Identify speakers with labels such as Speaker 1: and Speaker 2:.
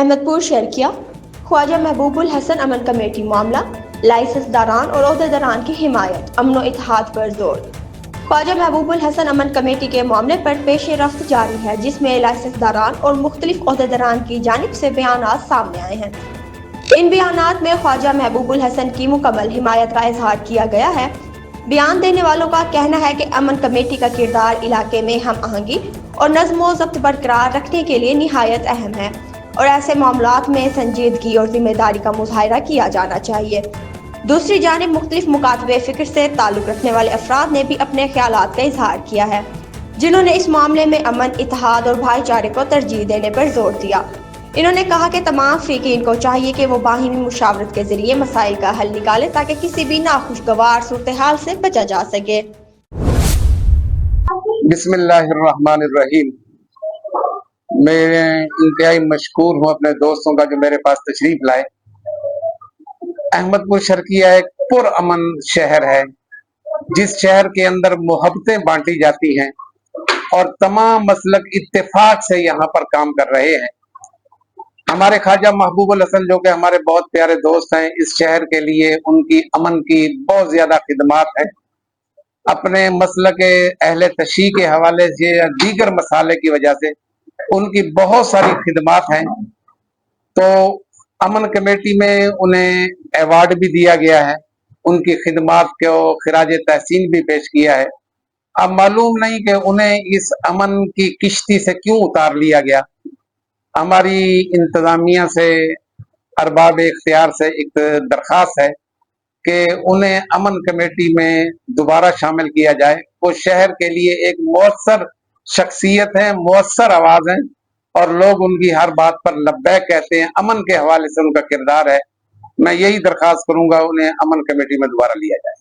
Speaker 1: अहमदपुर शर्किया ख्वाजा महबूबुल हसन अमन committee मामला, licence दारान और ओहदेदारान की हिमायत, अमन व इत्तेहाद पर जोर। ख्वाजा महबूबुल हसन अमन कमेटी के मामले पर पेश रफ्त जारी है, जिसमें लाइसेंस दारान और मुख्तलिफ ओहदेदारान की जानिब से बयानात सामने आए हैं। इन बयानात में ख्वाजा महबूबुल हसन की मुकम्मल हिमायत का इजहार किया गया है। बयान देने वालों का कहना है कि अमन कमेटी का किरदार इलाके में हम आहंगी और नज़्म व ज़ब्त बरकरार रखने के लिए निहायत अहम है और ऐसे मामलात में संजीदगी और जिम्मेदारी का मुजाहरा किया जाना चाहिए। दूसरी जानिब मुख्तलिफ मुकातबे फ़िक्र से ताल्लुक़ रखने वाले अफराद ने भी अपने ख्यालात का इजहार किया है, जिन्होंने इस मामले में अमन, इत्तेहाद और भाईचारे को तरजीह देने पर जोर दिया। इन्होंने कहा कि तमाम फ़रीक़ीन को चाहिए कि वो बाहिमी मुशावरत के ज़रिए मसाइल का हल निकाले ताकि किसी भी नाखुशगवार सूरत हाल से बचा जा सके।
Speaker 2: बिस्मिल्लाहिर्रहमानिर्रहीम। मैं इंतहाई मशकूर हूँ अपने दोस्तों का जो मेरे पास तशरीफ लाए। अहमदपुर शर्किया एक पुरअमन शहर है, जिस शहर के अंदर मोहब्बतें बांटी जाती हैं और तमाम मसलक इत्तेफाक से यहाँ पर काम कर रहे हैं। हमारे ख्वाजा महबूबुल हसन जो कि हमारे बहुत प्यारे दोस्त हैं, इस शहर के लिए उनकी अमन की बहुत ज्यादा खिदमात है। अपने मसलक अहले तशी के हवाले से या दीगर मसाले की वजह से उनकी बहुत सारी खिदमात हैं। तो अमन कमेटी में उन्हें अवार्ड भी दिया गया है, उनकी खिदमात को खिराज तहसीन भी पेश किया है। अब मालूम नहीं कि उन्हें इस अमन की किश्ती से क्यों उतार लिया गया। हमारी इंतजामिया से, अरबाब इख्तियार से एक दरख्वास्त है कि उन्हें अमन कमेटी में दोबारा शामिल किया जाए। वो शहर के लिए एक मौसर शख्सियत है, मौसर आवाज है और लोग उनकी हर बात पर लब्बैक कहते हैं। अमन के हवाले से उनका किरदार है। मैं यही दरख्वास्त करूंगा, उन्हें अमन कमेटी में दोबारा लिया जाए।